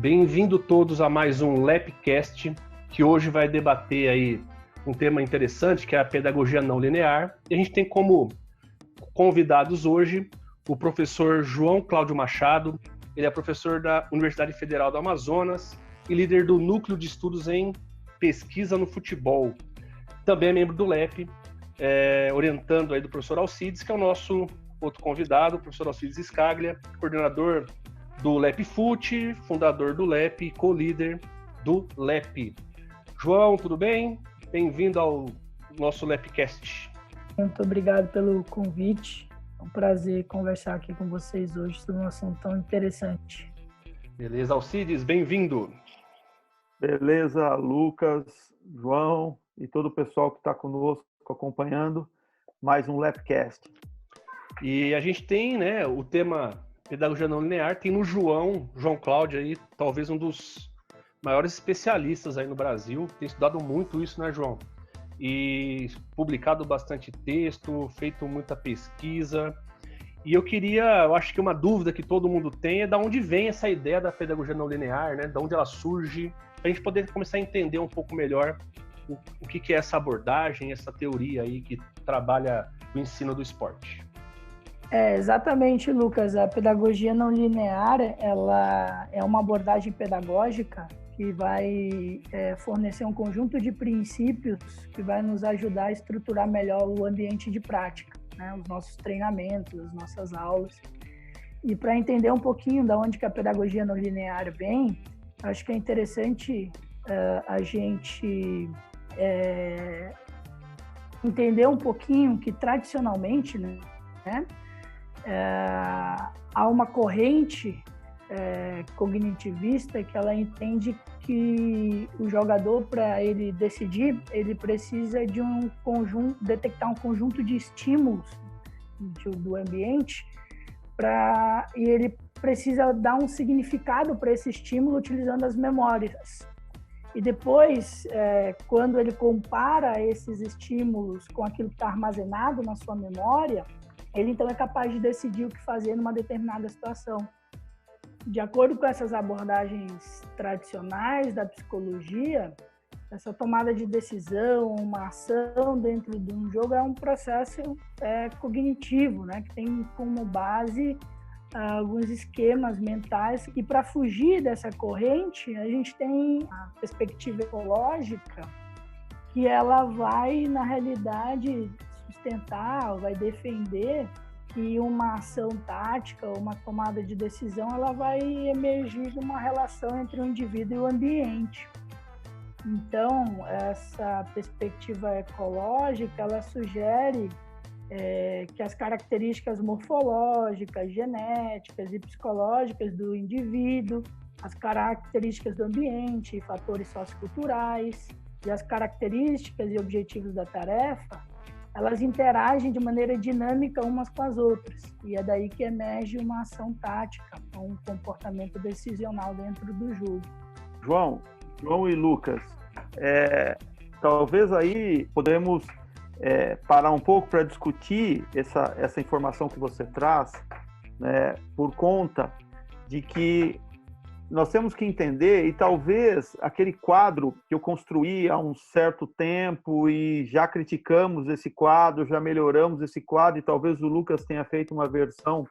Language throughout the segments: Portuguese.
Bem-vindo todos a mais um LabCast, que hoje vai debater aí um tema interessante, que é a pedagogia não linear. E a gente tem como convidados hoje o professor João Cláudio Machado. Ele é professor da Universidade Federal do Amazonas e líder do Núcleo de Estudos em Pesquisa no Futebol. Também é membro do LEP, orientando aí do professor Alcides, que é o nosso outro convidado, o professor Alcides Scaglia, coordenador do LEP Fute, fundador do LEP e co-líder do LEP. João, tudo bem? Bem-vindo ao nosso LEPcast. Muito obrigado pelo convite. É um prazer conversar aqui com vocês hoje sobre um assunto tão interessante. Beleza, Alcides, bem-vindo. Beleza, Lucas, João e todo o pessoal que está conosco acompanhando mais um LabCast. E a gente tem, o tema pedagogia não linear, tem no João Cláudio aí, talvez um dos maiores especialistas aí no Brasil, tem estudado muito isso, né, João? E publicado bastante texto, feito muita pesquisa. E eu acho que uma dúvida que todo mundo tem é de onde vem essa ideia da pedagogia não linear, né? De onde ela surge, para a gente poder começar a entender um pouco melhor o que é essa abordagem, essa teoria aí que trabalha o ensino do esporte. Exatamente, Lucas. A pedagogia não linear, ela é uma abordagem pedagógica que vai fornecer um conjunto de princípios que vai nos ajudar a estruturar melhor o ambiente de prática, né? Os nossos treinamentos, as nossas aulas. E para entender um pouquinho da onde que a pedagogia não linear vem, acho que é interessante a gente entender um pouquinho que tradicionalmente, né, há uma corrente cognitivista que ela entende que o jogador, para ele decidir, ele precisa de detectar um conjunto de estímulos do ambiente e ele precisa dar um significado para esse estímulo utilizando as memórias. E depois, quando ele compara esses estímulos com aquilo que está armazenado na sua memória, ele então é capaz de decidir o que fazer numa determinada situação. De acordo com essas abordagens tradicionais da psicologia, essa tomada de decisão, uma ação dentro de um jogo é um processo cognitivo, né, que tem como base alguns esquemas mentais. E para fugir dessa corrente, a gente tem a perspectiva ecológica, que ela vai, na realidade, sustentar, vai defender que uma ação tática, uma tomada de decisão, ela vai emergir de uma relação entre o indivíduo e o ambiente. Então, essa perspectiva ecológica, ela sugere que as características morfológicas, genéticas e psicológicas do indivíduo, as características do ambiente, fatores socioculturais e as características e objetivos da tarefa, elas interagem de maneira dinâmica umas com as outras. E é daí que emerge uma ação tática, um comportamento decisional dentro do jogo. João e Lucas, talvez aí podemos parar um pouco para discutir essa informação que você traz, né, por conta de que nós temos que entender, e talvez aquele quadro que eu construí há um certo tempo e já criticamos esse quadro, já melhoramos esse quadro, e talvez o Lucas tenha feito uma versão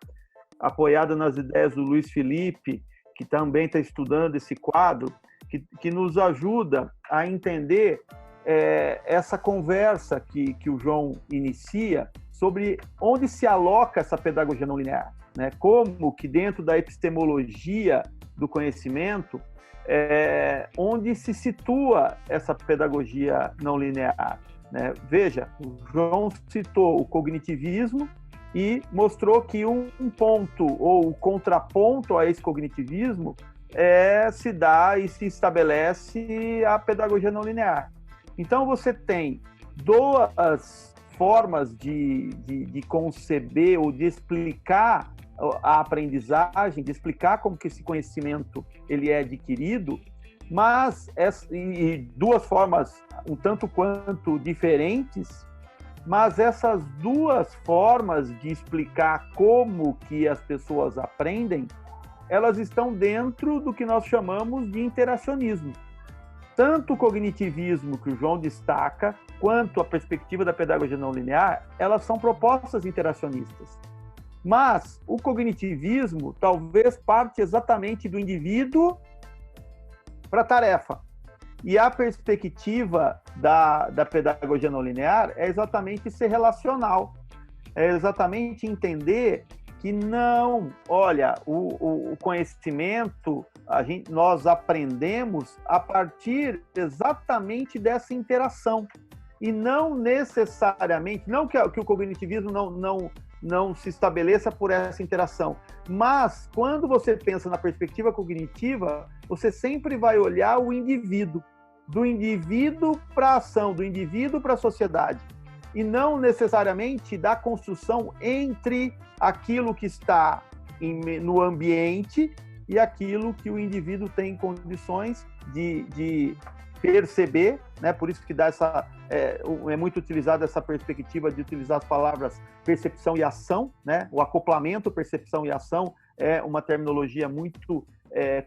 apoiada nas ideias do Luiz Felipe, que também está estudando esse quadro, que nos ajuda a entender essa conversa que o João inicia sobre onde se aloca essa pedagogia não linear, né? Como que dentro da epistemologia do conhecimento, onde se situa essa pedagogia não linear, né? Veja, o João citou o cognitivismo e mostrou que um ponto ou o contraponto a esse cognitivismo se dá e se estabelece a pedagogia não linear. Então você tem duas formas de conceber ou de explicar a aprendizagem, de explicar como que esse conhecimento ele é adquirido, mas duas formas um tanto quanto diferentes, mas essas duas formas de explicar como que as pessoas aprendem elas estão dentro do que nós chamamos de interacionismo. Tanto o cognitivismo, que o João destaca, quanto a perspectiva da pedagogia não linear, elas são propostas interacionistas. Mas o cognitivismo talvez parte exatamente do indivíduo para a tarefa. E a perspectiva da pedagogia não linear é exatamente ser relacional. É exatamente entender que não, olha, o conhecimento nós aprendemos a partir exatamente dessa interação. E não necessariamente, não que o cognitivismo não se estabeleça por essa interação, mas quando você pensa na perspectiva cognitiva, você sempre vai olhar o indivíduo, do indivíduo para a ação, do indivíduo para a sociedade, e não necessariamente da construção entre aquilo que está no ambiente e aquilo que o indivíduo tem condições de perceber, né? Por isso que dá é muito utilizada essa perspectiva de utilizar as palavras percepção e ação, né? O acoplamento, percepção e ação é uma terminologia muito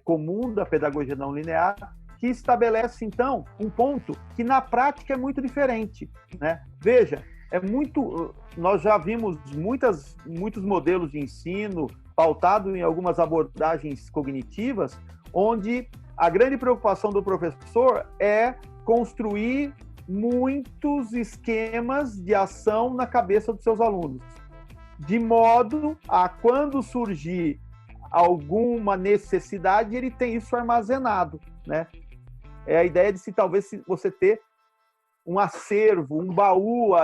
comum da pedagogia não linear, que estabelece, então, um ponto que na prática é muito diferente, né? Veja, nós já vimos muitos modelos de ensino pautado em algumas abordagens cognitivas, onde a grande preocupação do professor é construir muitos esquemas de ação na cabeça dos seus alunos, de modo a, quando surgir alguma necessidade, ele tem isso armazenado, né? É a ideia de talvez você ter um acervo, um baú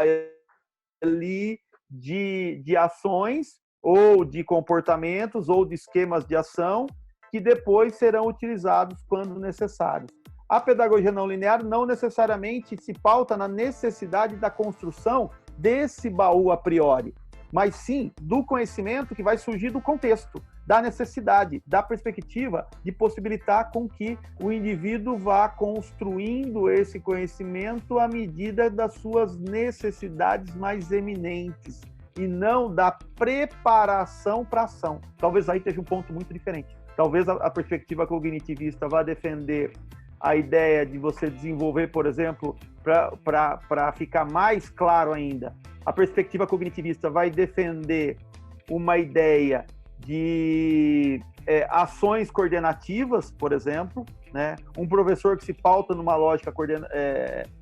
ali de ações ou de comportamentos ou de esquemas de ação que depois serão utilizados quando necessários. A pedagogia não linear não necessariamente se pauta na necessidade da construção desse baú a priori, mas sim do conhecimento que vai surgir do contexto, da necessidade, da perspectiva de possibilitar com que o indivíduo vá construindo esse conhecimento à medida das suas necessidades mais eminentes e não da preparação para a ação. Talvez aí esteja um ponto muito diferente. Talvez a perspectiva cognitivista vá defender a ideia de você desenvolver, por exemplo, para ficar mais claro ainda, a perspectiva cognitivista vai defender uma ideia de ações coordenativas, por exemplo, né? Um professor que se pauta numa lógica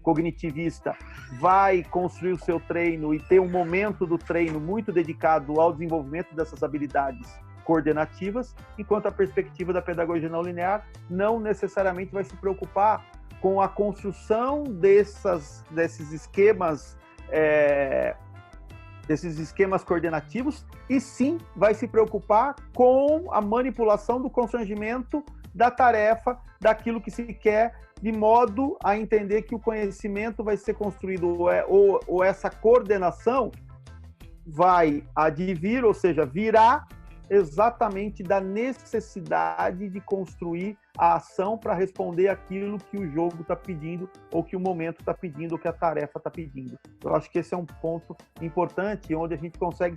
cognitivista vai construir o seu treino e ter um momento do treino muito dedicado ao desenvolvimento dessas habilidades coordenativas, enquanto a perspectiva da pedagogia não linear não necessariamente vai se preocupar com a construção desses esquemas coordenativos, e sim vai se preocupar com a manipulação do constrangimento da tarefa, daquilo que se quer, de modo a entender que o conhecimento vai ser construído, ou essa coordenação vai advir, ou seja, virá exatamente da necessidade de construir a ação para responder aquilo que o jogo está pedindo, ou que o momento está pedindo, ou que a tarefa está pedindo. Eu acho que esse é um ponto importante, onde a gente consegue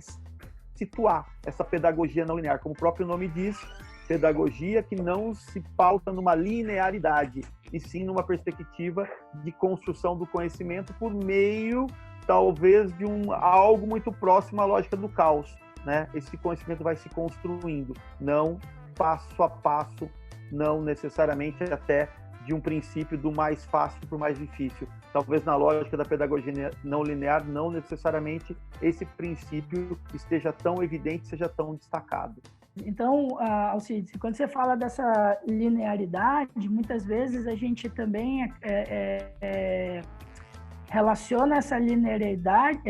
situar essa pedagogia não linear. Como o próprio nome diz, pedagogia que não se pauta numa linearidade, e sim numa perspectiva de construção do conhecimento por meio, talvez, de algo muito próximo à lógica do caos, né? Esse conhecimento vai se construindo, não passo a passo, não necessariamente até de um princípio do mais fácil para o mais difícil. Talvez na lógica da pedagogia não linear, não necessariamente esse princípio esteja tão evidente, seja tão destacado. Então, Alcides, quando você fala dessa linearidade, muitas vezes a gente também relaciona essa linearidade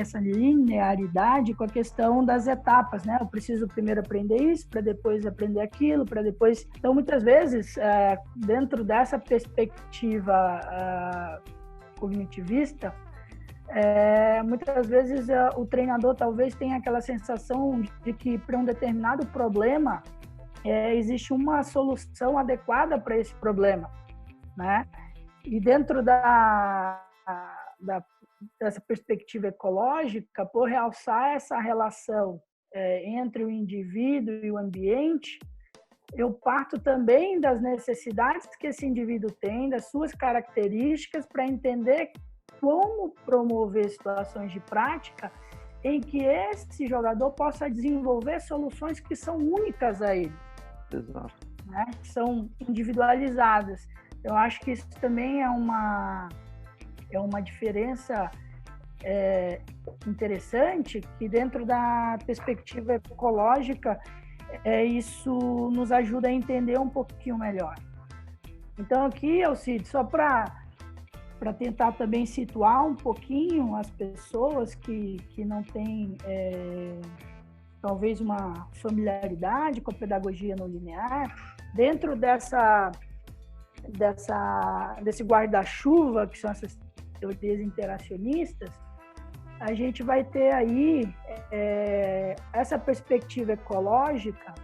com a questão das etapas, né? Eu preciso primeiro aprender isso, para depois aprender aquilo, para depois... Então, muitas vezes, dentro dessa perspectiva cognitivista, muitas vezes o treinador talvez tenha aquela sensação de que para um determinado problema existe uma solução adequada para esse problema, né? E dentro dessa perspectiva ecológica, por realçar essa relação entre o indivíduo e o ambiente, eu parto também das necessidades que esse indivíduo tem, das suas características, para entender como promover situações de prática em que esse jogador possa desenvolver soluções que são únicas a ele. Exato. Né? Que são individualizadas. Eu acho que isso também é uma diferença interessante, que dentro da perspectiva ecológica, isso nos ajuda a entender um pouquinho melhor. Então aqui, Alcide, só para tentar também situar um pouquinho as pessoas que não têm talvez uma familiaridade com a pedagogia não linear, dentro desse guarda-chuva, que são essas teorias interacionistas, a gente vai ter aí essa perspectiva ecológica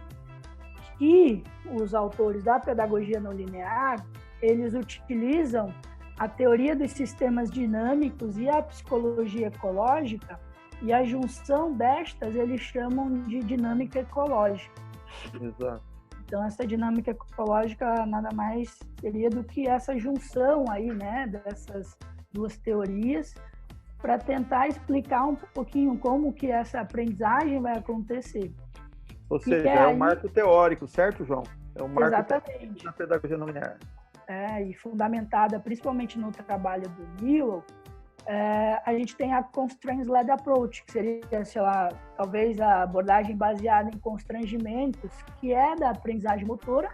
que os autores da pedagogia não linear, eles utilizam a teoria dos sistemas dinâmicos e a psicologia ecológica, e a junção destas eles chamam de dinâmica ecológica. Exato. Então, essa dinâmica ecológica nada mais seria do que essa junção aí, né, dessas duas teorias, para tentar explicar um pouquinho como que essa aprendizagem vai acontecer. Ou seja, é um marco teórico, certo, João? É um marco teórico na pedagogia não linear. E fundamentada principalmente no trabalho do Newell, a gente tem a Constraints-Led Approach, que seria, sei lá, talvez a abordagem baseada em constrangimentos, que é da aprendizagem motora,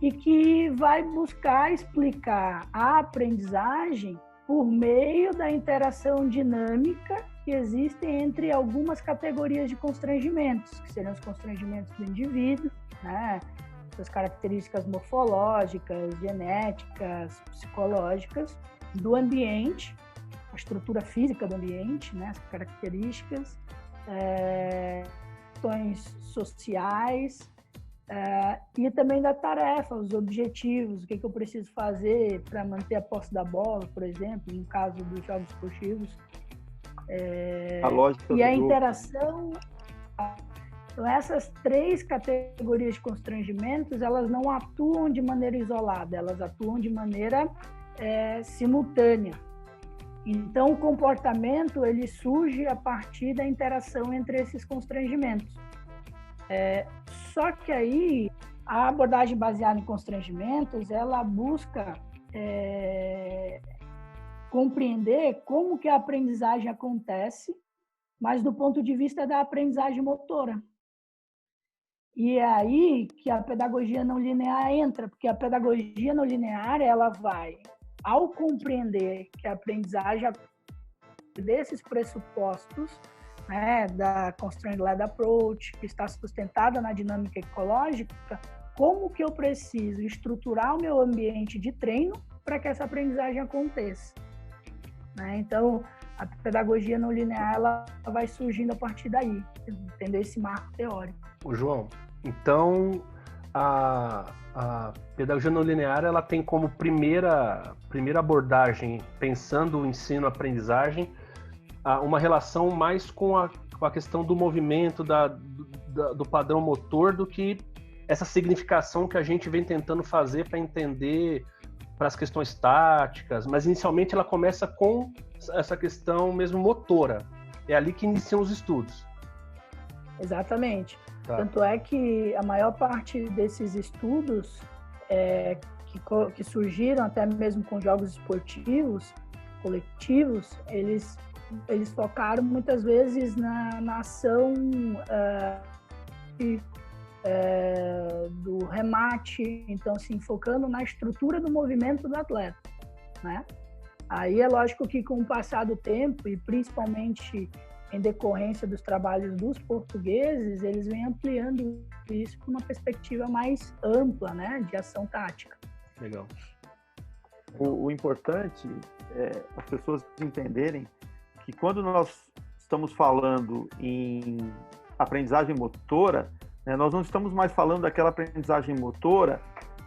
e que vai buscar explicar a aprendizagem por meio da interação dinâmica que existe entre algumas categorias de constrangimentos, que seriam os constrangimentos do indivíduo, né? Suas características morfológicas, genéticas, psicológicas, do ambiente, a estrutura física do ambiente, né? As características, questões sociais, e também da tarefa, os objetivos, o que eu preciso fazer para manter a posse da bola, por exemplo, no caso dos jogos esportivos. A lógica e a interação. Então, essas três categorias de constrangimentos, elas não atuam de maneira isolada, elas atuam de maneira simultânea. Então, o comportamento ele surge a partir da interação entre esses constrangimentos. Só que aí, a abordagem baseada em constrangimentos, ela busca compreender como que a aprendizagem acontece, mas do ponto de vista da aprendizagem motora. E é aí que a pedagogia não linear entra, porque a pedagogia não linear, ela vai, ao compreender que a aprendizagem desses pressupostos, né, da Constraint-Led Approach, que está sustentada na dinâmica ecológica, como que eu preciso estruturar o meu ambiente de treino para que essa aprendizagem aconteça. Né? Então, a pedagogia não linear ela vai surgindo a partir daí, entender esse marco teórico. Ô, João, então a pedagogia não linear ela tem como primeira abordagem, pensando o ensino-aprendizagem, uma relação mais com a questão do movimento, do padrão motor, do que essa significação que a gente vem tentando fazer para entender para as questões táticas, mas inicialmente ela começa com essa questão mesmo motora. É ali que iniciam os estudos. Exatamente. Tá. Tanto é que a maior parte desses estudos que surgiram até mesmo com jogos esportivos, coletivos, eles focaram muitas vezes na ação do remate, então assim, focando na estrutura do movimento do atleta, né? Aí é lógico que com o passar do tempo, e principalmente em decorrência dos trabalhos dos portugueses, eles vêm ampliando isso para uma perspectiva mais ampla, né, de ação tática. Legal. O importante é as pessoas entenderem que quando nós estamos falando em aprendizagem motora, né, nós não estamos mais falando daquela aprendizagem motora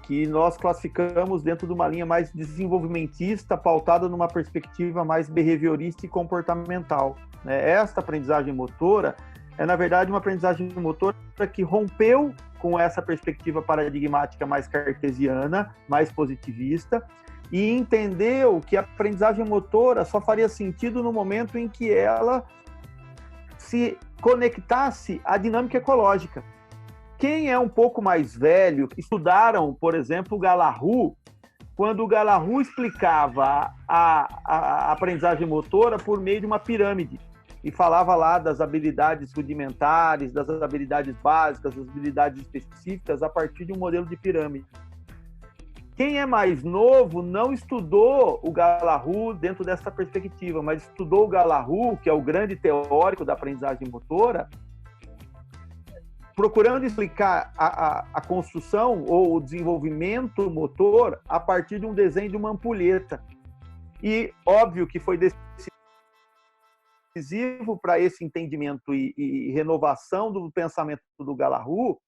que nós classificamos dentro de uma linha mais desenvolvimentista, pautada numa perspectiva mais behaviorista e comportamental. Esta aprendizagem motora é, na verdade, uma aprendizagem motora que rompeu com essa perspectiva paradigmática mais cartesiana, mais positivista, e entendeu que a aprendizagem motora só faria sentido no momento em que ela se conectasse à dinâmica ecológica. Quem é um pouco mais velho, estudaram, por exemplo, o Galahu, quando o Galahu explicava a aprendizagem motora por meio de uma pirâmide, e falava lá das habilidades rudimentares, das habilidades básicas, das habilidades específicas, a partir de um modelo de pirâmide. Quem é mais novo não estudou o Galahu dentro dessa perspectiva, mas estudou o Galahu, que é o grande teórico da aprendizagem motora, procurando explicar a construção ou o desenvolvimento motor a partir de um desenho de uma ampulheta. E óbvio que foi decisivo para esse entendimento e renovação do pensamento do Galahu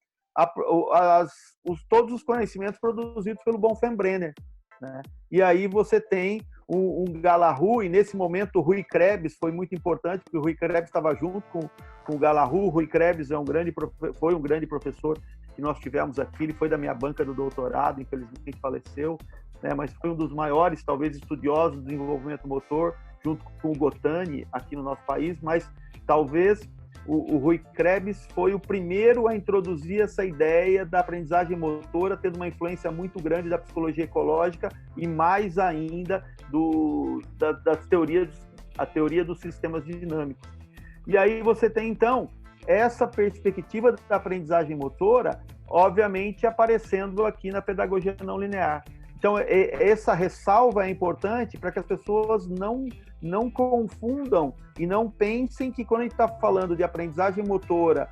todos os conhecimentos produzidos pelo Bonfenbrenner, né? E aí você tem um Galahu, e nesse momento o Rui Krebs foi muito importante, porque o Rui Krebs estava junto com o Galahu. O Rui Krebs foi um grande professor que nós tivemos aqui, ele foi da minha banca do doutorado, infelizmente faleceu, né? Mas foi um dos maiores, talvez, estudiosos do desenvolvimento motor, junto com o Gotani aqui no nosso país, mas talvez o Rui Krebs foi o primeiro a introduzir essa ideia da aprendizagem motora, tendo uma influência muito grande da psicologia ecológica e mais ainda a teoria dos sistemas dinâmicos. E aí você tem, então, essa perspectiva da aprendizagem motora, obviamente, aparecendo aqui na pedagogia não linear. Então, essa ressalva é importante para que as pessoas não confundam e não pensem que quando a gente está falando de aprendizagem motora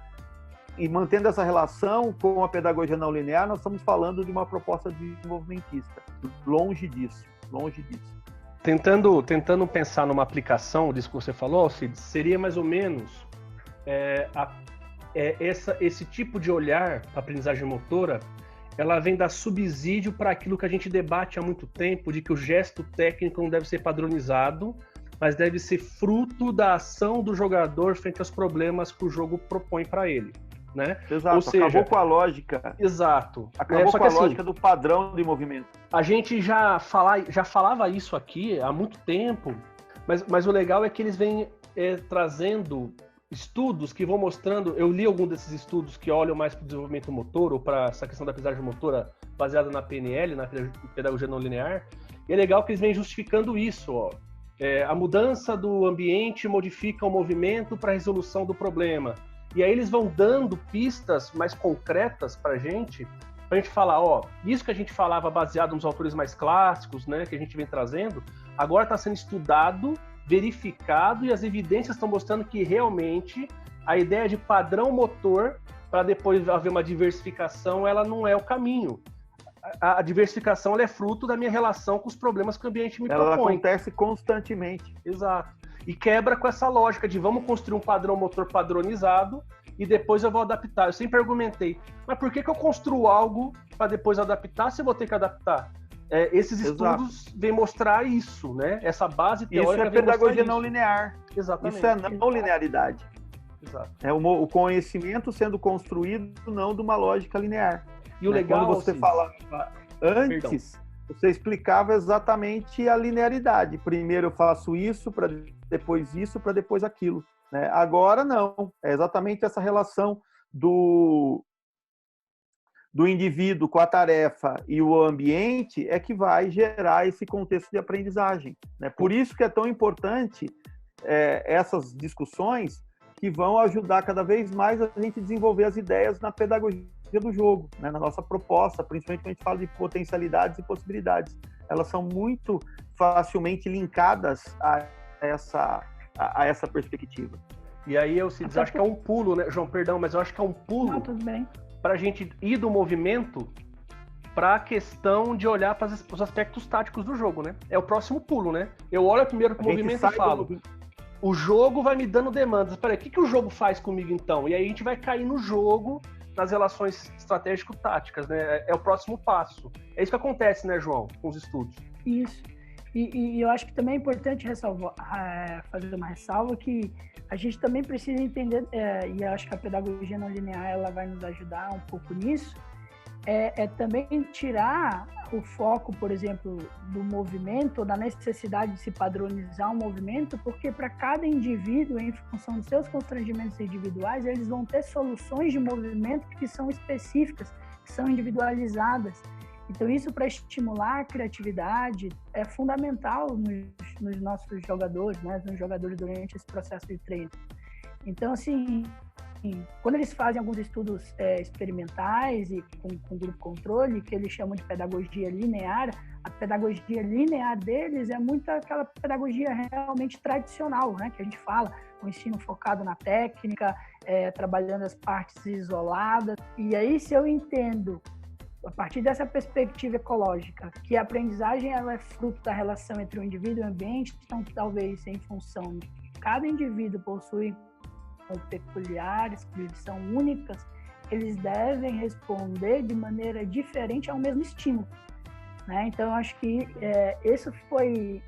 e mantendo essa relação com a pedagogia não linear, nós estamos falando de uma proposta desenvolvimentista. Longe disso, longe disso. Tentando pensar numa aplicação disso que você falou, Cid, seria mais ou menos esse tipo de olhar para a aprendizagem motora. Ela vem dar subsídio para aquilo que a gente debate há muito tempo, de que o gesto técnico não deve ser padronizado, mas deve ser fruto da ação do jogador frente aos problemas que o jogo propõe para ele, né? Exato, ou seja, acabou com a lógica. Exato. Acabou com a lógica do padrão de movimento. A gente já falava isso aqui há muito tempo, mas o legal é que eles vêm trazendo estudos que vão mostrando. Eu li algum desses estudos que olham mais para o desenvolvimento motor ou para essa questão da aprendizagem motora baseada na PNL, na pedagogia não linear, e é legal que eles vêm justificando isso, ó. A mudança do ambiente modifica o movimento para a resolução do problema. E aí eles vão dando pistas mais concretas para a gente falar, ó, isso que a gente falava baseado nos autores mais clássicos, né, que a gente vem trazendo, agora está sendo estudado, verificado, e as evidências estão mostrando que realmente a ideia de padrão motor para depois haver uma diversificação, ela não é o caminho. A diversificação ela é fruto da minha relação com os problemas que o ambiente me propõe. Ela acontece constantemente. Exato. E quebra com essa lógica de vamos construir um padrão motor padronizado e depois eu vou adaptar. Eu sempre argumentei, mas por que eu construo algo para depois adaptar se eu vou ter que adaptar? Esses estudos vêm mostrar isso, né? Essa base teórica. Isso é pedagogia não linear. Exatamente. Isso é não linearidade. Exato. É o conhecimento sendo construído não de uma lógica linear. E o legal, quando você falava antes, você explicava exatamente a linearidade. Primeiro eu faço isso, para depois aquilo, né? Agora não. É exatamente essa relação do indivíduo com a tarefa e o ambiente é que vai gerar esse contexto de aprendizagem, né? Por isso que é tão importante essas discussões que vão ajudar cada vez mais a gente desenvolver as ideias na pedagogia do jogo, né? Na nossa proposta, principalmente quando a gente fala de potencialidades e possibilidades. Elas são muito facilmente linkadas a essa perspectiva. E aí eu acho que é um pulo, né, João? Perdão, mas eu acho que é um pulo para a gente ir do movimento para a questão de olhar para os aspectos táticos do jogo, né? É o próximo pulo, né? Eu olho primeiro para o movimento e falo, o jogo vai me dando demandas. Peraí, o que o jogo faz comigo então? E aí a gente vai cair no jogo, nas relações estratégico-táticas, né? É o próximo passo. É isso que acontece, né, João, com os estudos. Isso. E eu acho que também é importante fazer uma ressalva que a gente também precisa entender, e eu acho que a pedagogia não linear ela vai nos ajudar um pouco nisso, também tirar o foco, por exemplo, do movimento, ou da necessidade de se padronizar um movimento, porque para cada indivíduo, em função dos seus constrangimentos individuais, eles vão ter soluções de movimento que são específicas, que são individualizadas. Então, isso para estimular a criatividade é fundamental nos nossos jogadores, né? Nos jogadores durante esse processo de treino. Então, assim, quando eles fazem alguns estudos experimentais e com grupo controle, que eles chamam de pedagogia linear, a pedagogia linear deles é muito aquela pedagogia realmente tradicional, né? Que a gente fala, o ensino focado na técnica, trabalhando as partes isoladas. E aí, se eu entendo, a partir dessa perspectiva ecológica, que a aprendizagem ela é fruto da relação entre o indivíduo e o ambiente, então talvez em função de cada indivíduo possui peculiares, que são únicas, eles devem responder de maneira diferente ao mesmo estímulo, né? Então, eu acho que isso foi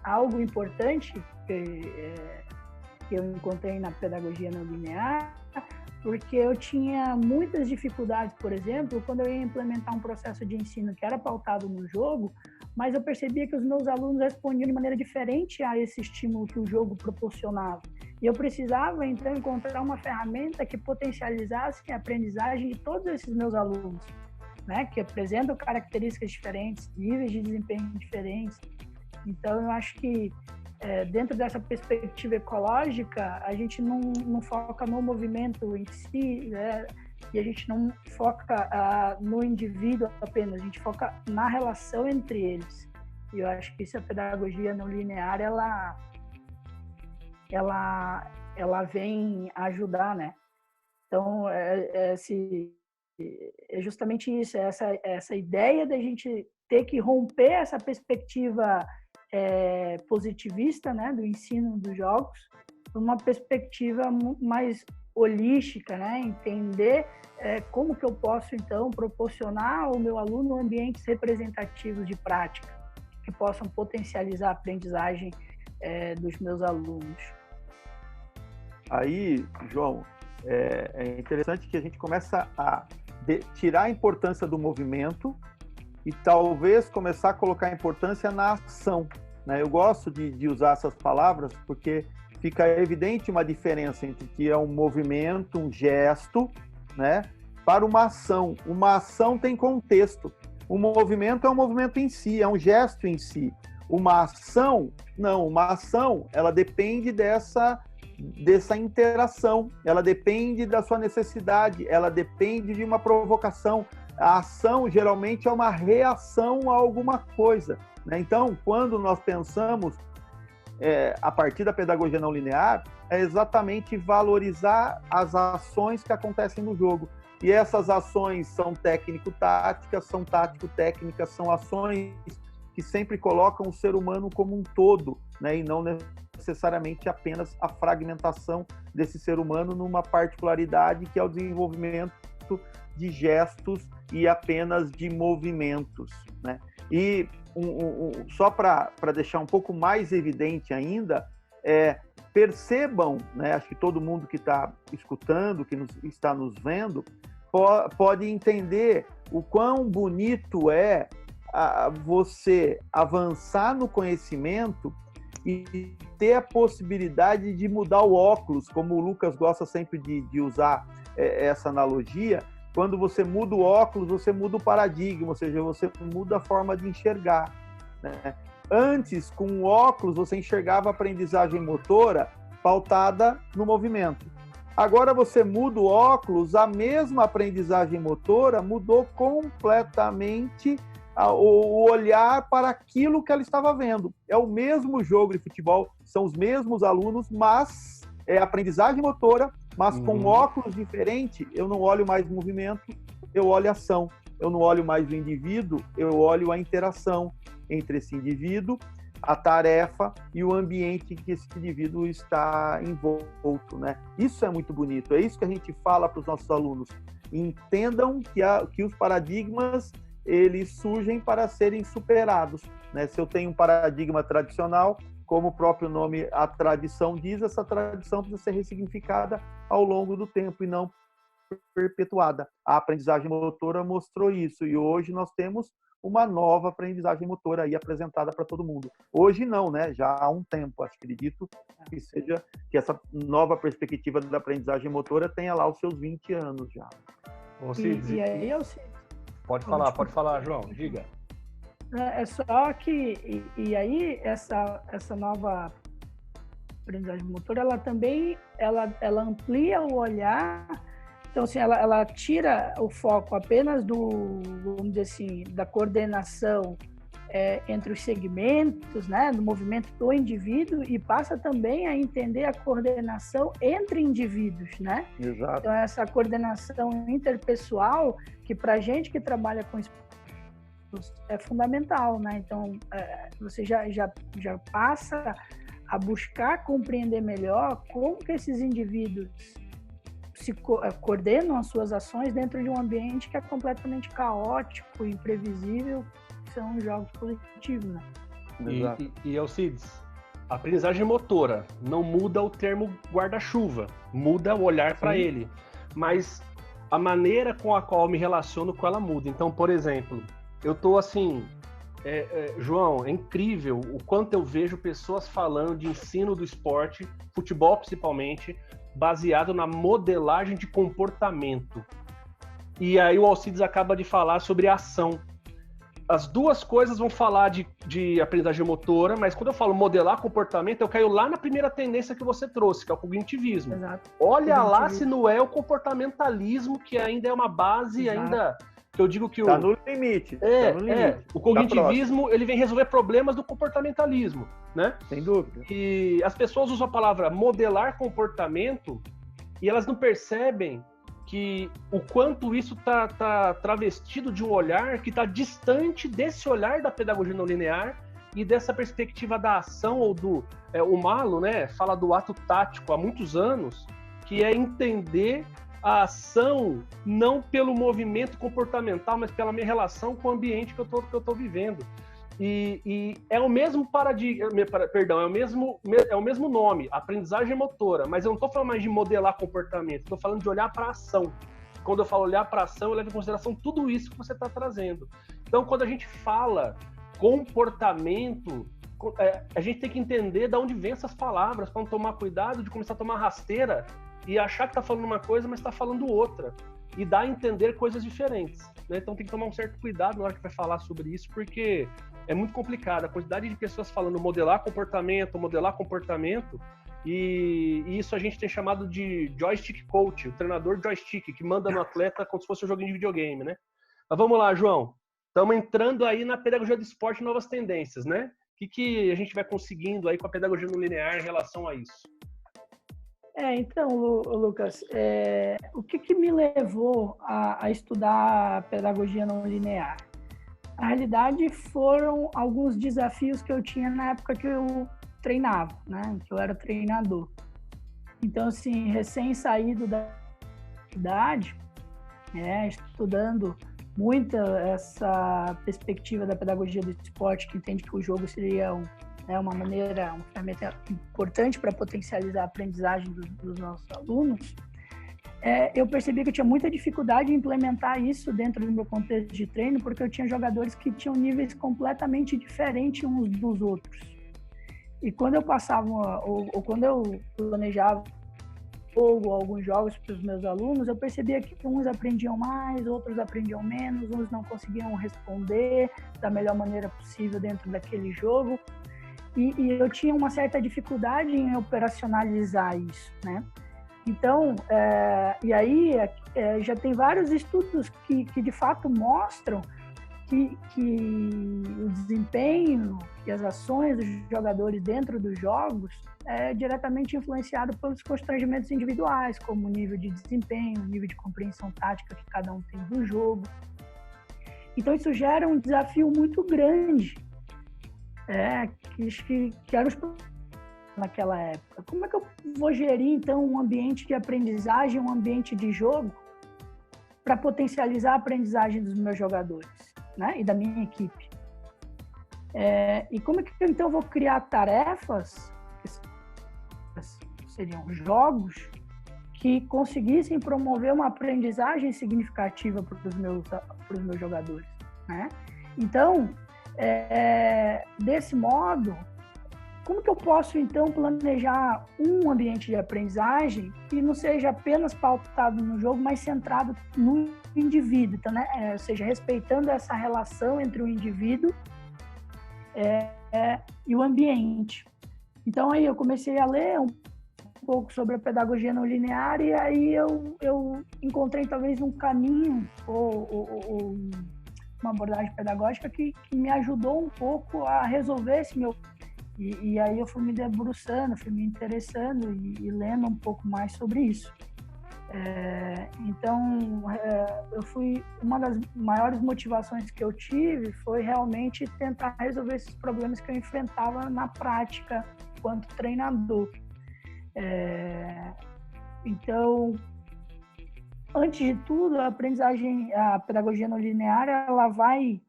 algo importante que eu encontrei na pedagogia não linear, porque eu tinha muitas dificuldades, por exemplo, quando eu ia implementar um processo de ensino que era pautado no jogo, mas eu percebia que os meus alunos respondiam de maneira diferente a esse estímulo que o jogo proporcionava. E eu precisava, então, encontrar uma ferramenta que potencializasse a aprendizagem de todos esses meus alunos, né? Que apresentam características diferentes, níveis de desempenho diferentes. Então, eu acho que dentro dessa perspectiva ecológica, a gente não foca no movimento em si, né? E a gente não foca no indivíduo apenas, a gente foca na relação entre eles. E eu acho que isso, a pedagogia não linear, ela vem ajudar, né? Então, é justamente isso, essa ideia da gente ter que romper essa perspectiva positivista, né, do ensino dos jogos, uma perspectiva mais holística, né, entender como que eu posso, então, proporcionar ao meu aluno ambientes representativos de prática, que possam potencializar a aprendizagem dos meus alunos. Aí, João, é interessante que a gente começa a tirar a importância do movimento e talvez começar a colocar a importância na ação, né? Eu gosto de usar essas palavras porque fica evidente uma diferença entre que é um movimento, um gesto, né, para uma ação. Uma ação tem contexto. Um movimento é um movimento em si, é um gesto em si. Uma ação, não. Uma ação, ela depende dessa interação, ela depende da sua necessidade, ela depende de uma provocação. A ação geralmente é uma reação a alguma coisa, né? Então, quando nós pensamos a partir da pedagogia não linear, é exatamente valorizar as ações que acontecem no jogo. E essas ações são técnico-táticas, são tático-técnicas, são ações que sempre colocam o ser humano como um todo, né? E não necessariamente apenas a fragmentação desse ser humano numa particularidade que é o desenvolvimento de gestos e apenas de movimentos, né? E só para deixar um pouco mais evidente ainda, percebam, né, acho que todo mundo que está escutando, que está nos vendo, pode entender o quão bonito é você avançar no conhecimento e ter a possibilidade de mudar o óculos, como o Lucas gosta sempre de usar essa analogia. Quando você muda o óculos, você muda o paradigma, ou seja, você muda a forma de enxergar, né? Antes, com o óculos, você enxergava a aprendizagem motora pautada no movimento. Agora você muda o óculos, a mesma aprendizagem motora mudou completamente o olhar para aquilo que ela estava vendo. É o mesmo jogo de futebol, são os mesmos alunos, mas é aprendizagem motora, mas com óculos diferente. Eu não olho mais o movimento, eu olho a ação. Eu não olho mais o indivíduo, eu olho a interação entre esse indivíduo, a tarefa e o ambiente que esse indivíduo está envolto, né? Isso é muito bonito, é isso que a gente fala para os nossos alunos. Entendam que os paradigmas, eles surgem para serem superados. né? Se eu tenho um paradigma tradicional, como o próprio nome, a tradição diz, essa tradição precisa ser ressignificada ao longo do tempo e não perpetuada. A aprendizagem motora mostrou isso, e hoje nós temos uma nova aprendizagem motora aí apresentada para todo mundo. Hoje não, né? Já há um tempo, acredito que essa nova perspectiva da aprendizagem motora tenha lá os seus 20 anos já. E aí eu sei. Pode falar, João, diga. É só que, e aí, essa nova aprendizagem motora, ela também, ela amplia o olhar. Então, assim, ela tira o foco apenas vamos dizer assim, da coordenação entre os segmentos, né, do movimento do indivíduo, e passa também a entender a coordenação entre indivíduos, né? Exato. Então, essa coordenação interpessoal, que para a gente que trabalha com esportes é fundamental, né? Então, você já passa a buscar compreender melhor como que esses indivíduos se coordenam as suas ações dentro de um ambiente que é completamente caótico, imprevisível, que são os jogos coletivos, né? E Alcides, a aprendizagem motora não muda o termo guarda-chuva, muda o olhar para ele, mas a maneira com a qual eu me relaciono com ela muda. Então, por exemplo, eu tô assim, João, é incrível o quanto eu vejo pessoas falando de ensino do esporte, futebol principalmente, baseado na modelagem de comportamento. E aí o Alcides acaba de falar sobre a ação. As duas coisas vão falar de aprendizagem motora, mas quando eu falo modelar comportamento, eu caio lá na primeira tendência que você trouxe, que é o cognitivismo. Exato. Olha lá se não é o comportamentalismo, que ainda é uma base, ainda... Eu digo que tá no limite. O cognitivismo, ele vem resolver problemas do comportamentalismo, né? Sem dúvida. E as pessoas usam a palavra modelar comportamento e elas não percebem que o quanto isso tá travestido de um olhar que está distante desse olhar da pedagogia não linear e dessa perspectiva da ação ou do... o Malo, né, fala do ato tático há muitos anos, que é entender a ação não pelo movimento comportamental, mas pela minha relação com o ambiente que eu tô vivendo. E é o mesmo paradigma, perdão, é o mesmo nome, aprendizagem motora, mas eu não estou falando mais de modelar comportamento, estou falando de olhar para a ação. Quando eu falo olhar para a ação, eu levo em consideração tudo isso que você está trazendo. Então, quando a gente fala comportamento, a gente tem que entender de onde vem essas palavras, para não tomar cuidado de começar a tomar rasteira e achar que está falando uma coisa, mas está falando outra. E dá a entender coisas diferentes, né? Então tem que tomar um certo cuidado na hora que vai falar sobre isso, porque é muito complicado. A quantidade de pessoas falando modelar comportamento, e isso a gente tem chamado de joystick coach, o treinador joystick, que manda no atleta como se fosse um joguinho de videogame, né? Mas vamos lá, João. Estamos entrando aí na pedagogia do esporte, novas tendências, né? O que a gente vai conseguindo aí com a pedagogia não linear em relação a isso? Então, Lucas, o que me levou a estudar a pedagogia não linear? Na realidade, foram alguns desafios que eu tinha na época que eu treinava, né? Que eu era treinador. Então, assim, recém-saído da faculdade, estudando muito essa perspectiva da pedagogia do esporte, que entende que o jogo seria uma ferramenta importante para potencializar a aprendizagem dos nossos alunos, eu percebi que eu tinha muita dificuldade em implementar isso dentro do meu contexto de treino, porque eu tinha jogadores que tinham níveis completamente diferentes uns dos outros. E quando eu passava, ou quando eu planejava alguns jogos para os meus alunos, eu percebia que uns aprendiam mais, outros aprendiam menos, uns não conseguiam responder da melhor maneira possível dentro daquele jogo. E eu tinha uma certa dificuldade em operacionalizar isso, né? Então, e aí já tem vários estudos que de fato mostram que o desempenho e as ações dos jogadores dentro dos jogos é diretamente influenciado pelos constrangimentos individuais, como o nível de desempenho, o nível de compreensão tática que cada um tem do jogo. Então, isso gera um desafio muito grande, que eram os naquela época. Como é que eu vou gerir, então, um ambiente de aprendizagem, um ambiente de jogo, para potencializar a aprendizagem dos meus jogadores, né? E da minha equipe? E como é que então eu vou criar tarefas, que seriam jogos, que conseguissem promover uma aprendizagem significativa para os meus jogadores, né? Então, desse modo, como que eu posso, então, planejar um ambiente de aprendizagem que não seja apenas pautado no jogo, mas centrado no indivíduo, então, né? Ou seja, respeitando essa relação entre o indivíduo e o ambiente. Então, aí eu comecei a ler um pouco sobre a pedagogia não linear e aí eu encontrei talvez um caminho ou uma abordagem pedagógica que me ajudou um pouco a resolver esse meu... E aí eu fui me debruçando, fui me interessando e lendo um pouco mais sobre isso. Então, uma das maiores motivações que eu tive foi realmente tentar resolver esses problemas que eu enfrentava na prática enquanto treinador. Então, antes de tudo, a pedagogia não linear, ela vai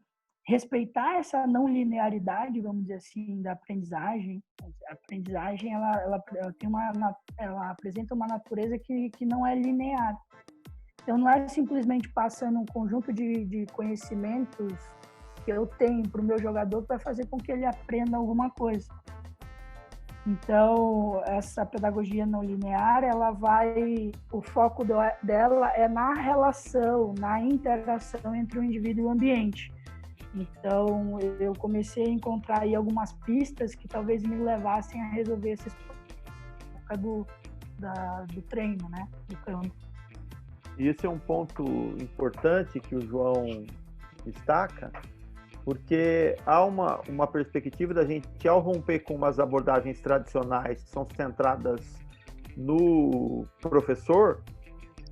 respeitar essa não linearidade, vamos dizer assim, da aprendizagem. A aprendizagem, ela apresenta uma natureza que não é linear. Então, não é simplesmente passando um conjunto de conhecimentos que eu tenho para o meu jogador para fazer com que ele aprenda alguma coisa. Então, essa pedagogia não linear, o foco dela é na relação, na interação entre o indivíduo e o ambiente. Então, eu comecei a encontrar aí algumas pistas que talvez me levassem a resolver esses problemas do treino, né, do campo. E esse é um ponto importante que o João destaca, porque há uma perspectiva da gente, ao romper com umas abordagens tradicionais que são centradas no professor,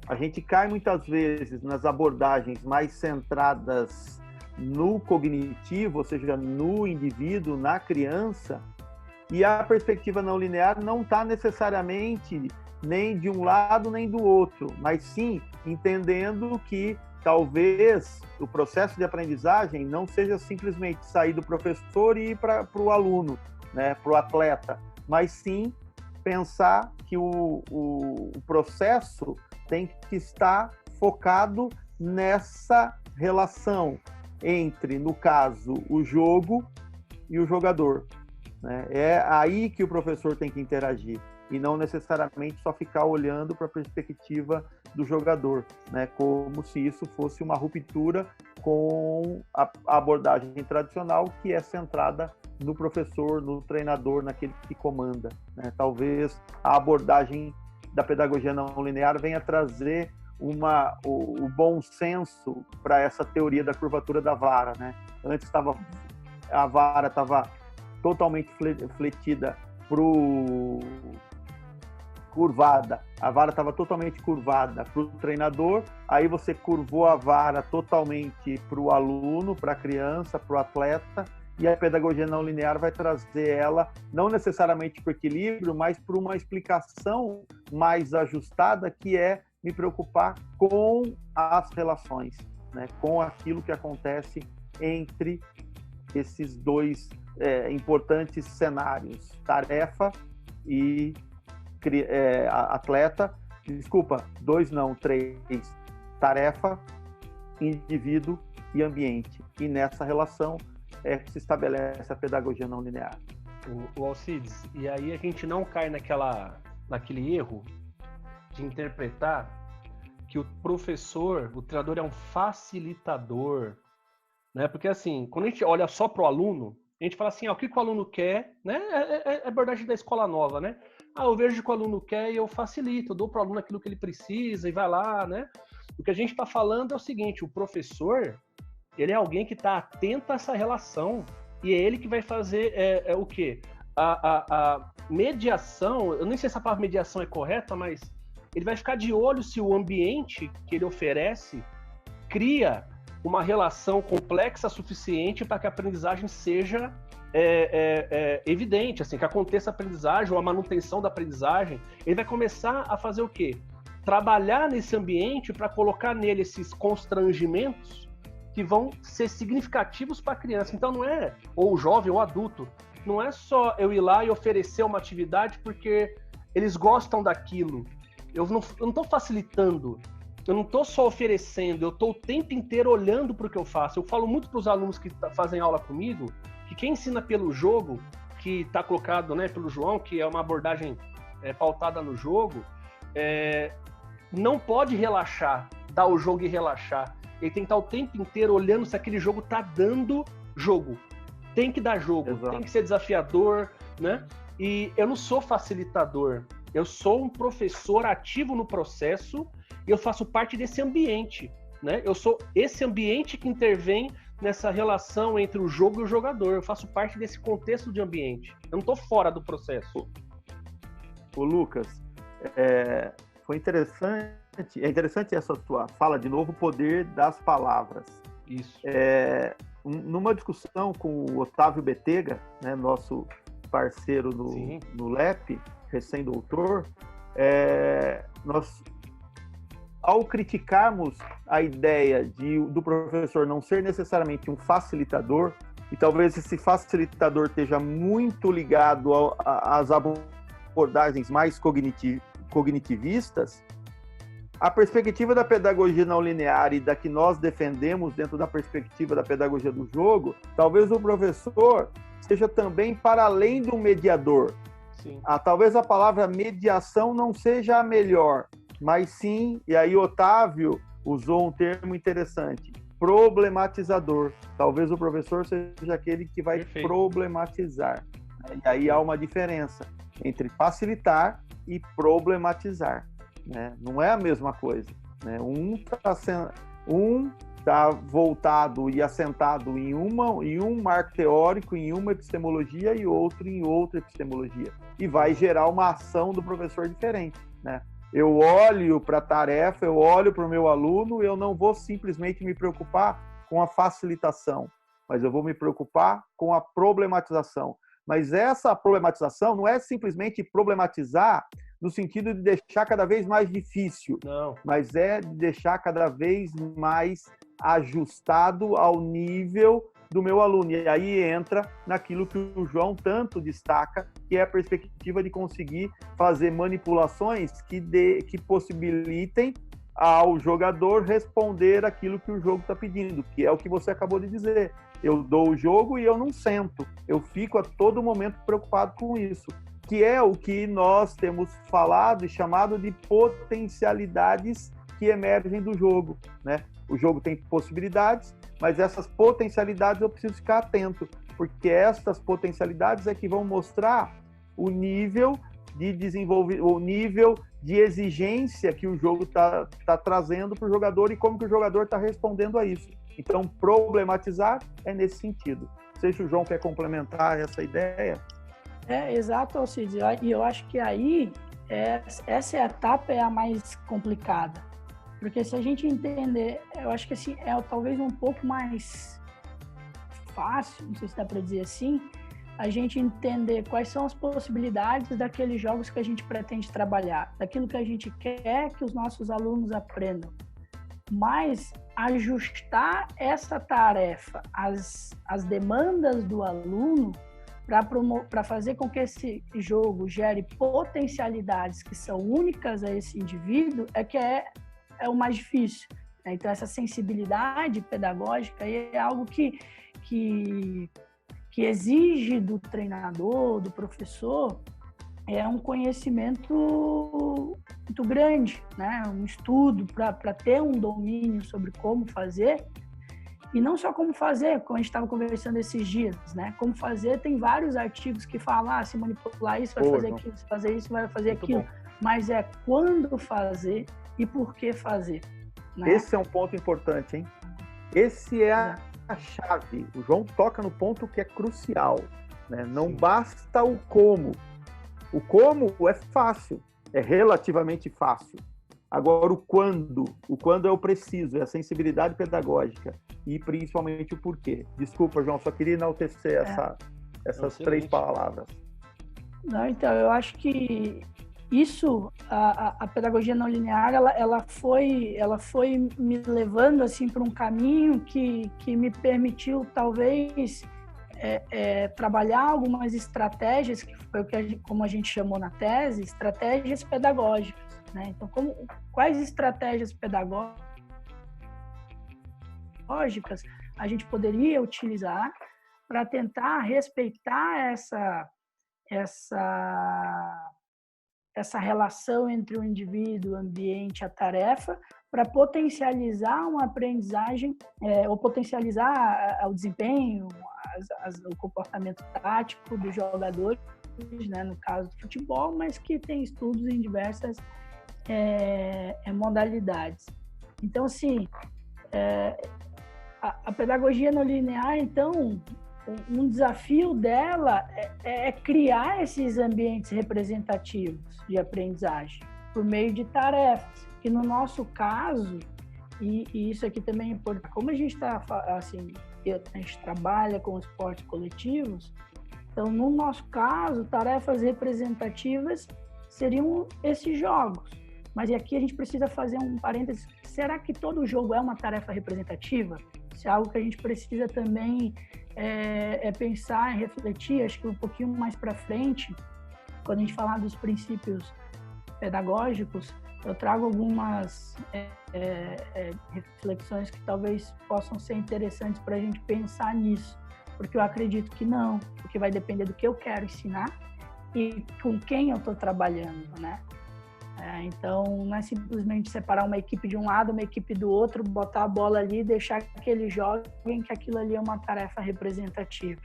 a gente cai muitas vezes nas abordagens mais centradas no cognitivo, ou seja, no indivíduo, na criança, e a perspectiva não linear não está necessariamente nem de um lado nem do outro, mas sim entendendo que talvez o processo de aprendizagem não seja simplesmente sair do professor e ir para o aluno, né, para o atleta, mas sim pensar que o processo tem que estar focado nessa relação entre, no caso, o jogo e o jogador, né? É aí que o professor tem que interagir e não necessariamente só ficar olhando para a perspectiva do jogador, né? Como se isso fosse uma ruptura com a abordagem tradicional que é centrada no professor, no treinador, naquele que comanda, né? Talvez a abordagem da pedagogia não linear venha trazer o bom senso para essa teoria da curvatura da vara, né? Antes a vara estava totalmente fletida curvada. A vara estava totalmente curvada para o treinador, aí você curvou a vara totalmente para o aluno, para a criança, para o atleta, e a pedagogia não linear vai trazer ela, não necessariamente para o equilíbrio, mas para uma explicação mais ajustada, que é me preocupar com as relações, né? Com aquilo que acontece entre esses dois importantes cenários, tarefa e atleta, três, tarefa, indivíduo e ambiente. E nessa relação é que se estabelece a pedagogia não linear. O Alcides, e aí a gente não cai naquele erro de interpretar que o professor, o treinador é um facilitador, né? Porque assim, quando a gente olha só para o aluno, a gente fala assim, o que o aluno quer, né? É a abordagem da escola nova, né? Eu vejo o que o aluno quer e eu facilito, eu dou para o aluno aquilo que ele precisa e vai lá, né? O que a gente está falando é o seguinte, o professor, ele é alguém que está atento a essa relação e é ele que vai fazer o quê? A mediação, eu nem sei se a palavra mediação é correta, mas ele vai ficar de olho se o ambiente que ele oferece cria uma relação complexa suficiente para que a aprendizagem seja evidente, assim, que aconteça a aprendizagem ou a manutenção da aprendizagem. Ele vai começar a fazer o quê? Trabalhar nesse ambiente para colocar nele esses constrangimentos que vão ser significativos para a criança. Então não é, ou o jovem ou o adulto, não é só eu ir lá e oferecer uma atividade porque eles gostam daquilo. Eu não estou facilitando, eu não estou só oferecendo, eu estou o tempo inteiro olhando para o que eu faço. Eu falo muito para os alunos que fazem aula comigo, que quem ensina pelo jogo, que está colocado, né, pelo João, que é uma abordagem pautada no jogo, não pode relaxar, dar o jogo e relaxar. Ele tem que estar o tempo inteiro olhando se aquele jogo está dando jogo. Tem que dar jogo, Exato. Tem que ser desafiador, né? E eu não sou facilitador, eu sou um professor ativo no processo e eu faço parte desse ambiente, né? Eu sou esse ambiente que intervém nessa relação entre o jogo e o jogador. Eu faço parte desse contexto de ambiente. Eu não estou fora do processo. Ô Lucas, foi interessante. É interessante essa tua fala, de novo, o poder das palavras. Isso. Numa discussão com o Otávio Betega, né, nosso parceiro no LEP, recém-doutor, nós, ao criticarmos a ideia do professor não ser necessariamente um facilitador, e talvez esse facilitador esteja muito ligado às abordagens mais cognitivistas, a perspectiva da pedagogia não linear e da que nós defendemos dentro da perspectiva da pedagogia do jogo, talvez o professor seja também para além do mediador. Sim. Talvez a palavra mediação não seja a melhor, mas sim, e aí Otávio usou um termo interessante, problematizador. Talvez o professor seja aquele que vai Perfeito. Problematizar. E aí há uma diferença entre facilitar e problematizar. Né? Não é a mesma coisa. Né? Um está voltado e assentado em um marco teórico, em uma epistemologia, e outro em outra epistemologia. E vai gerar uma ação do professor diferente. Né? Eu olho para a tarefa, eu olho para o meu aluno, eu não vou simplesmente me preocupar com a facilitação, mas eu vou me preocupar com a problematização. Mas essa problematização não é simplesmente problematizar no sentido de deixar cada vez mais difícil, não. Mas é de deixar cada vez mais ajustado ao nível do meu aluno. E aí entra naquilo que o João tanto destaca, que é a perspectiva de conseguir fazer manipulações que possibilitem ao jogador responder aquilo que o jogo está pedindo, que é o que você acabou de dizer. Eu dou o jogo e eu não sento. Eu fico a todo momento preocupado com isso, que é o que nós temos falado e chamado de potencialidades que emergem do jogo, né? O jogo tem possibilidades, mas essas potencialidades eu preciso ficar atento, porque essas potencialidades é que vão mostrar o nível de desenvolvimento, o nível de exigência que o jogo está trazendo para o jogador e como que o jogador está respondendo a isso. Então, problematizar é nesse sentido. Não sei se o João quer complementar essa ideia. Exato, Alcides. E eu acho que aí, essa etapa é a mais complicada. Porque se a gente entender, eu acho que assim, talvez um pouco mais fácil, não sei se dá para dizer assim, a gente entender quais são as possibilidades daqueles jogos que a gente pretende trabalhar, daquilo que a gente quer que os nossos alunos aprendam. Mas ajustar essa tarefa às demandas do aluno para fazer com que esse jogo gere potencialidades que são únicas a esse indivíduo é o mais difícil. Então, essa sensibilidade pedagógica é algo que exige do treinador, do professor, um conhecimento muito grande, né? Um estudo para ter um domínio sobre como fazer. E não só como fazer, como a gente estava conversando esses dias, né? Como fazer, tem vários artigos que falam, se manipular isso, vai fazer aquilo, se fazer isso, vai fazer aquilo. Bom. Mas é quando fazer e por que fazer. Né? Esse é um ponto importante, hein? Esse é a chave. O João toca no ponto que é crucial. Né? Não basta o como. O como é fácil, é relativamente fácil. Agora, o quando é o preciso, é a sensibilidade pedagógica e principalmente o porquê. Desculpa, João, só queria enaltecer essas 3 palavras. Não, então, eu acho que isso, a pedagogia não linear, ela foi me levando assim para um caminho que me permitiu talvez trabalhar algumas estratégias, que foi como a gente chamou na tese, estratégias pedagógicas, né? Então, quais estratégias pedagógicas a gente poderia utilizar para tentar respeitar essa relação entre o indivíduo, o ambiente, a tarefa, para potencializar uma aprendizagem, ou potencializar o desempenho, o comportamento tático dos jogadores, né, no caso do futebol, mas que tem estudos em diversas modalidades. Então, assim, a pedagogia não linear, então, um desafio dela é criar esses ambientes representativos de aprendizagem por meio de tarefas, que no nosso caso, e isso aqui também é importante, como a gente está assim, a gente trabalha com esportes coletivos, então no nosso caso, tarefas representativas seriam esses jogos. Mas aqui a gente precisa fazer um parênteses, será que todo jogo é uma tarefa representativa? Isso é algo que a gente precisa também pensar e refletir, acho que um pouquinho mais para frente, quando a gente falar dos princípios pedagógicos, eu trago algumas reflexões que talvez possam ser interessantes para a gente pensar nisso, porque eu acredito que não, porque vai depender do que eu quero ensinar e com quem eu estou trabalhando, né? Então, não é simplesmente separar uma equipe de um lado, uma equipe do outro, botar a bola ali e deixar que eles joguem, que aquilo ali é uma tarefa representativa.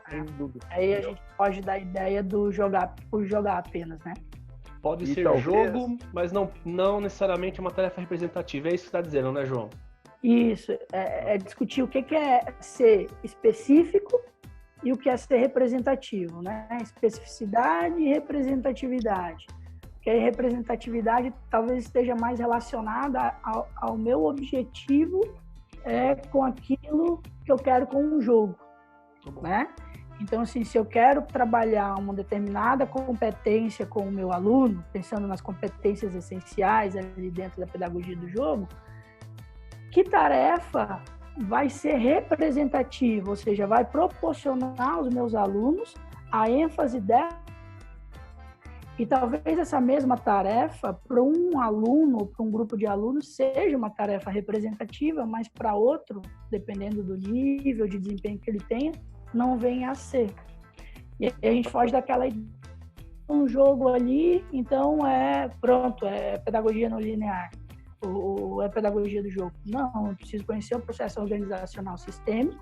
Sem dúvida. Aí a gente pode dar a ideia do jogar por jogar apenas, né? Pode ser talvez jogo, mas não necessariamente uma tarefa representativa. É isso que você está dizendo, né, João? Isso. É discutir o que é ser específico e o que é ser representativo, né? Especificidade e representatividade. Que a representatividade talvez esteja mais relacionada ao meu objetivo com aquilo que eu quero com um jogo, né? Então, assim, se eu quero trabalhar uma determinada competência com o meu aluno, pensando nas competências essenciais ali dentro da pedagogia do jogo, que tarefa vai ser representativa, ou seja, vai proporcionar aos meus alunos a ênfase dela. E talvez essa mesma tarefa, para um aluno ou para um grupo de alunos, seja uma tarefa representativa, mas para outro, dependendo do nível de desempenho que ele tenha, não venha a ser. E a gente foge daquela ideia, um jogo ali, então pronto, é pedagogia não linear, ou é pedagogia do jogo. Não, eu preciso conhecer o processo organizacional sistêmico,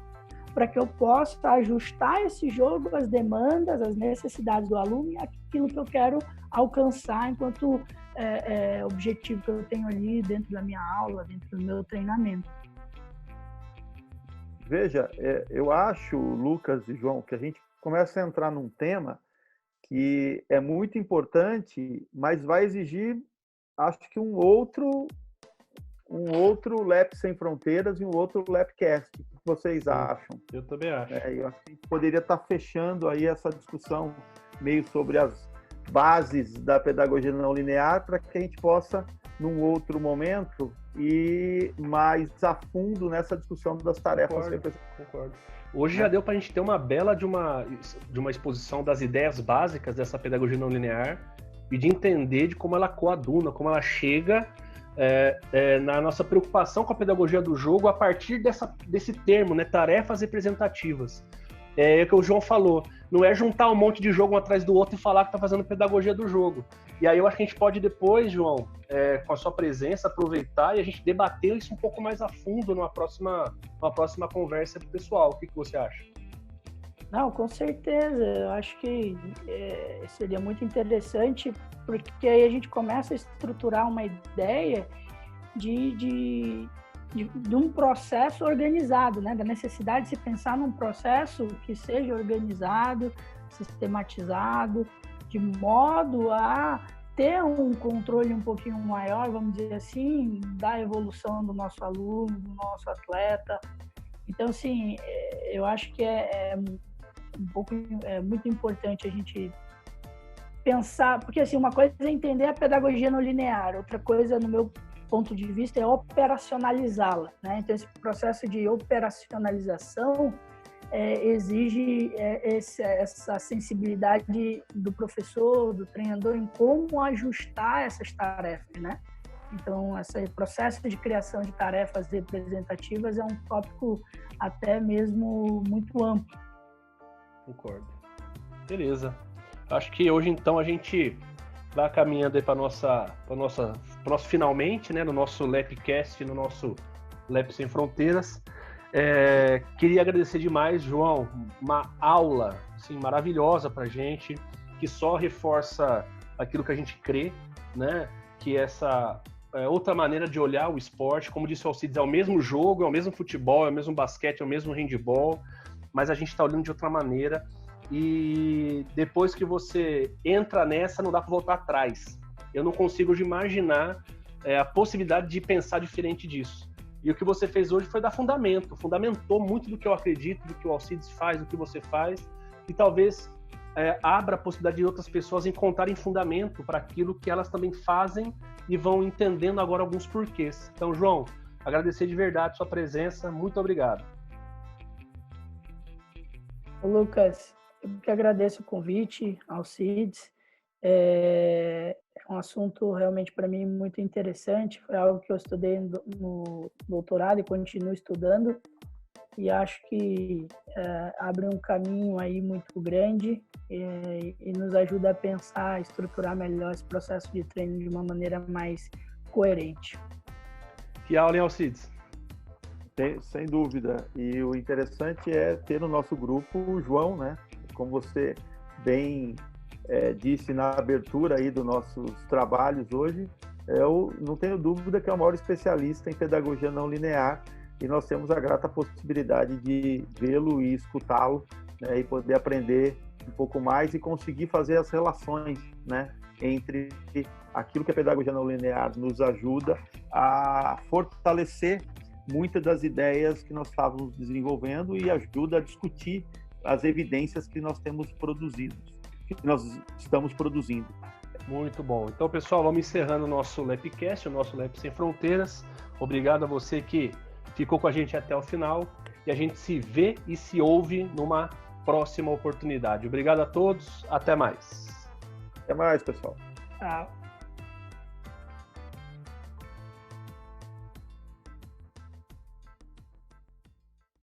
para que eu possa ajustar esse jogo às demandas, às necessidades do aluno e aquilo que eu quero alcançar enquanto objetivo que eu tenho ali dentro da minha aula, dentro do meu treinamento. Veja, eu acho, Lucas e João, que a gente começa a entrar num tema que é muito importante, mas vai exigir, acho que um outro Lab Sem Fronteiras e um outro Labcast. O que vocês acham? Eu também acho. Eu acho que a gente poderia estar fechando aí essa discussão meio sobre as bases da pedagogia não linear para que a gente possa, num outro momento, ir mais a fundo nessa discussão das tarefas. Concordo. Hoje já deu para a gente ter uma bela de uma exposição das ideias básicas dessa pedagogia não linear e de entender de como ela coaduna, como ela chega na nossa preocupação com a pedagogia do jogo a partir desse termo, né, tarefas representativas. É o que o João falou, não é juntar um monte de jogo um atrás do outro e falar que está fazendo pedagogia do jogo. E aí eu acho que a gente pode depois, João, com a sua presença, aproveitar e a gente debater isso um pouco mais a fundo numa próxima conversa pro pessoal. O que você acha? Não, com certeza. Eu acho que seria muito interessante, porque aí a gente começa a estruturar uma ideia de um processo organizado, né? Da necessidade de se pensar num processo que seja organizado, sistematizado, de modo a ter um controle um pouquinho maior, vamos dizer assim, da evolução do nosso aluno, do nosso atleta. Então, assim, eu acho que é muito importante a gente pensar, porque assim, uma coisa é entender a pedagogia não linear, outra coisa, no meu ponto de vista, é operacionalizá-la, né? Então, esse processo de operacionalização exige essa sensibilidade do professor, do treinador, em como ajustar essas tarefas, né? Então, esse processo de criação de tarefas representativas é um tópico até mesmo muito amplo. Concordo. Beleza. Acho que hoje, então, a gente vai caminhando aí para nosso finalmente, né, no nosso LabCast, no nosso Lab Sem Fronteiras. Queria agradecer demais, João, uma aula assim, maravilhosa para a gente, que só reforça aquilo que a gente crê, né, que essa outra maneira de olhar o esporte, como disse o Alcides, é o mesmo jogo, é o mesmo futebol, é o mesmo basquete, é o mesmo handebol, mas a gente está olhando de outra maneira. E depois que você entra nessa, não dá para voltar atrás. Eu não consigo hoje imaginar a possibilidade de pensar diferente disso. E o que você fez hoje foi dar fundamento, fundamentou muito do que eu acredito, do que o Alcides faz, do que você faz, e talvez abra a possibilidade de outras pessoas encontrarem fundamento para aquilo que elas também fazem e vão entendendo agora alguns porquês. Então, João, agradecer de verdade a sua presença, muito obrigado. Lucas, eu que agradeço o convite, Alcides. É um assunto realmente para mim muito interessante. Foi algo que eu estudei no doutorado e continuo estudando. E acho que abre um caminho aí muito grande e nos ajuda a pensar, a estruturar melhor esse processo de treino de uma maneira mais coerente. Que aula, hein, Alcides? Sem dúvida. E o interessante é ter no nosso grupo o João, né? Como você bem disse na abertura aí dos nossos trabalhos hoje, eu não tenho dúvida que é o maior especialista em pedagogia não linear e nós temos a grata possibilidade de vê-lo e escutá-lo, né, e poder aprender um pouco mais e conseguir fazer as relações, né, entre aquilo que a pedagogia não linear nos ajuda a fortalecer muitas das ideias que nós estávamos desenvolvendo e ajuda a discutir as evidências que nós temos produzido, que nós estamos produzindo. Muito bom. Então, pessoal, vamos encerrando o nosso LabCast, o nosso Lab Sem Fronteiras. Obrigado a você que ficou com a gente até o final e a gente se vê e se ouve numa próxima oportunidade. Obrigado a todos. Até mais. Até mais, pessoal. Tchau.